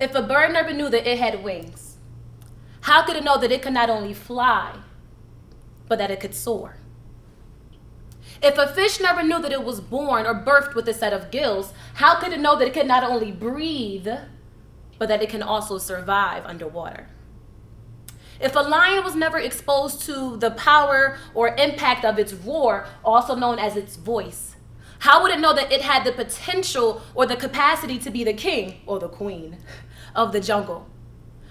If a bird never knew that it had wings, how could it know that it could not only fly, but that it could soar? If a fish never knew that it was born or birthed with a set of gills, how could it know that it could not only breathe, but that it can also survive underwater? If a lion was never exposed to the power or impact of its roar, also known as its voice, how would it know that it had the potential or the capacity to be the king or the queen of the jungle?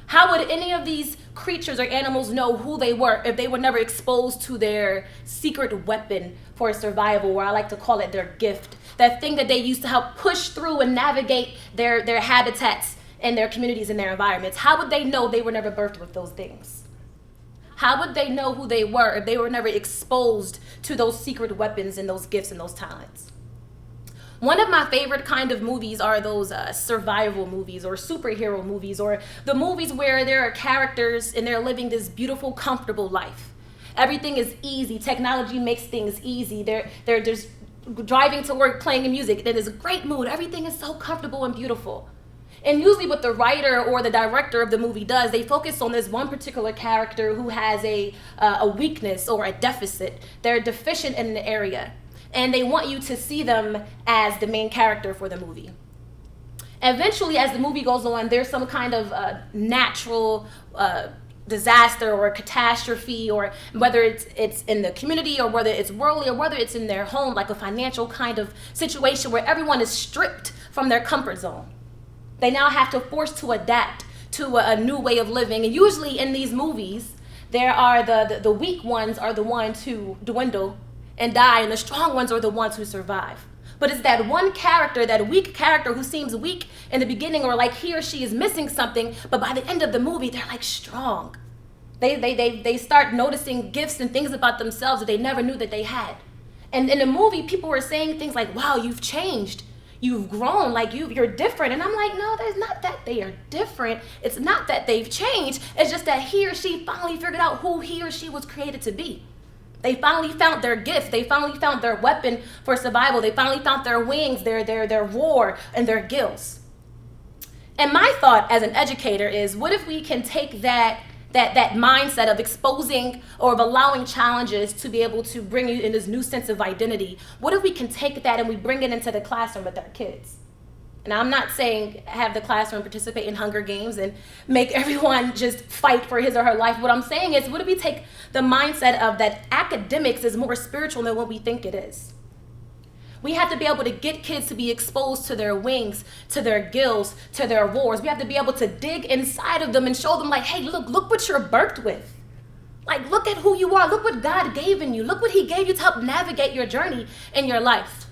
How would any of these creatures or animals know who they were if they were never exposed to their secret weapon for survival, or I like to call it their gift, that thing that they use to help push through and navigate their habitats and their communities and their environments? How would they know they were never birthed with those things? How would they know who they were if they were never exposed to those secret weapons and those gifts and those talents? One of my favorite kind of movies are those survival movies or superhero movies, or the movies where there are characters and they're living this beautiful, comfortable life. Everything is easy. Technology makes things easy. They're just driving to work, playing music. It is a great mood. Everything is so comfortable and beautiful. And usually what the writer or the director of the movie does, they focus on this one particular character who has a weakness or a deficit. They're deficient in an area, and they want you to see them as the main character for the movie. Eventually, as the movie goes on, there's some kind of natural disaster or catastrophe, or whether it's in the community or whether it's worldly or whether it's in their home, like a financial kind of situation where everyone is stripped from their comfort zone. They now have to force to adapt to a new way of living. And usually in these movies, there are the weak ones are the ones who dwindle and die, and the strong ones are the ones who survive. But it's that one character, that weak character who seems weak in the beginning, or like he or she is missing something, but by the end of the movie, they're like strong. They start noticing gifts and things about themselves that they never knew that they had. And in the movie, people were saying things like, wow, you've changed. You've grown, like you're different. And I'm like, no, there's not that they are different. It's not that they've changed. It's just that he or she finally figured out who he or she was created to be. They finally found their gift. They finally found their weapon for survival. They finally found their wings, their roar, and their gills. And my thought as an educator is, what if we can take that mindset of exposing or of allowing challenges to be able to bring you in this new sense of identity? What if we can take that and we bring it into the classroom with our kids? And I'm not saying have the classroom participate in Hunger Games and make everyone just fight for his or her life. What I'm saying is, what if we take the mindset of that academics is more spiritual than what we think it is? We have to be able to get kids to be exposed to their wings, to their gills, to their roars. We have to be able to dig inside of them and show them, like, hey, look what you're birthed with. Like, look at who you are. Look what God gave in you. Look what he gave you to help navigate your journey in your life.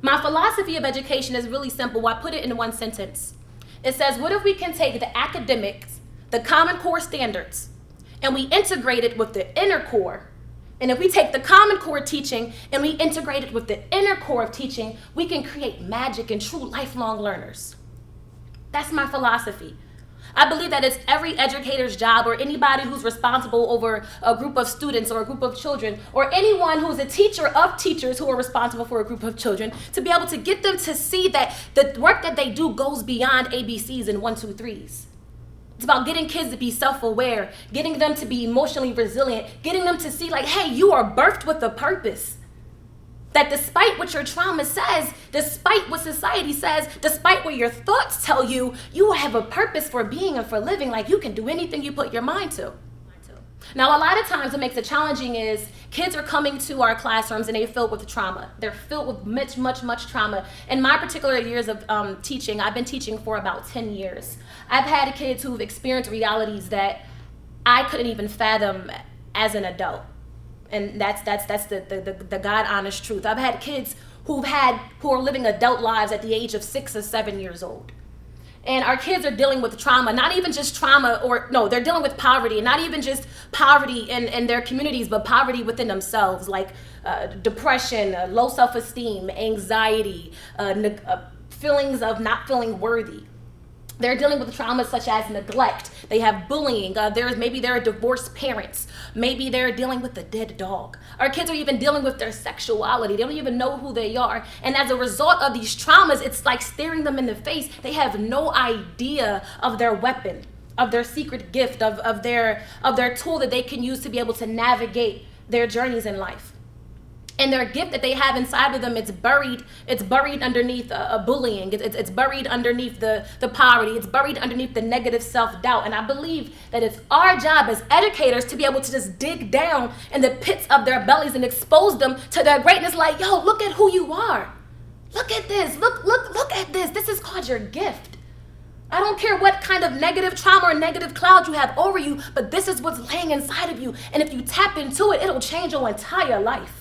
My philosophy of education is really simple. I put it in one sentence. It says, what if we can take the academics, the Common Core standards, and we integrate it with the inner core? And if we take the Common Core teaching and we integrate it with the inner core of teaching, we can create magic and true lifelong learners. That's my philosophy. I believe that it's every educator's job, or anybody who's responsible over a group of students or a group of children, or anyone who's a teacher of teachers who are responsible for a group of children, to be able to get them to see that the work that they do goes beyond ABCs and 1, 2, 3s. It's about getting kids to be self-aware, getting them to be emotionally resilient, getting them to see, like, hey, you are birthed with a purpose. That despite what your trauma says, despite what society says, despite what your thoughts tell you, you have a purpose for being and for living. Like, you can do anything you put your mind to. Now, a lot of times what makes it challenging is kids are coming to our classrooms and they're filled with trauma. They're filled with much trauma. In my particular years of teaching, I've been teaching for about 10 years. I've had kids who've experienced realities that I couldn't even fathom as an adult. And that's the God honest truth. I've had kids who are living adult lives at the age of 6 or 7 years old. And our kids are dealing with trauma, not even just trauma, they're dealing with poverty, and not even just poverty in their communities, but poverty within themselves, like depression, low self-esteem, anxiety, feelings of not feeling worthy. They're dealing with traumas such as neglect. They have bullying. Maybe they're divorced parents. Maybe they're dealing with a dead dog. Our kids are even dealing with their sexuality. They don't even know who they are. And as a result of these traumas, it's like staring them in the face. They have no idea of their weapon, of their secret gift, of their tool that they can use to be able to navigate their journeys in life. And their gift that they have inside of them, it's buried underneath a bullying. It's buried underneath the poverty. It's buried underneath the negative self-doubt. And I believe that it's our job as educators to be able to just dig down in the pits of their bellies and expose them to their greatness. Like, yo, look at who you are. Look at this. Look at this. This is called your gift. I don't care what kind of negative trauma or negative cloud you have over you, but this is what's laying inside of you. And if you tap into it, it'll change your entire life.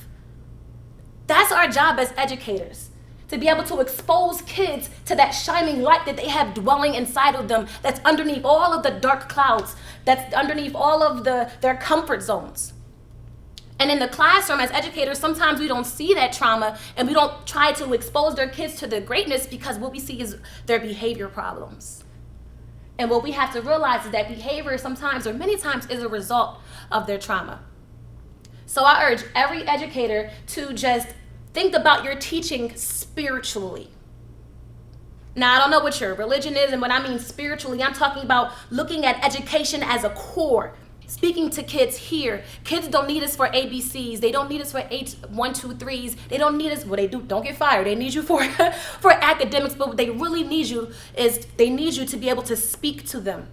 That's our job as educators, to be able to expose kids to that shining light that they have dwelling inside of them, that's underneath all of the dark clouds, that's underneath all of their comfort zones. And in the classroom, as educators, sometimes we don't see that trauma and we don't try to expose their kids to the greatness because what we see is their behavior problems. And what we have to realize is that behavior sometimes or many times is a result of their trauma. So I urge every educator to just think about your teaching spiritually. Now, I don't know what your religion is, and when I mean spiritually, I'm talking about looking at education as a core. Speaking to kids here. Kids don't need us for ABCs. They don't need us for 1, 2, 3s. They don't need us, well, they do, don't get fired. They need you for academics, but what they really need you is they need you to be able to speak to them.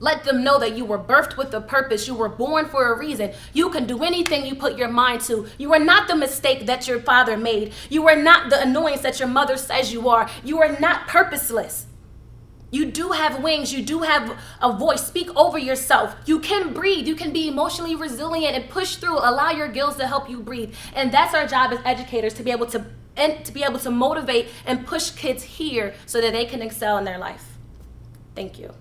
Let them know that you were birthed with a purpose. You were born for a reason. You can do anything you put your mind to. You are not the mistake that your father made. You are not the annoyance that your mother says you are. You are not purposeless. You do have wings. You do have a voice. Speak over yourself. You can breathe. You can be emotionally resilient and push through. Allow your gills to help you breathe. And that's our job as educators, to be able to motivate and push kids here so that they can excel in their life. Thank you.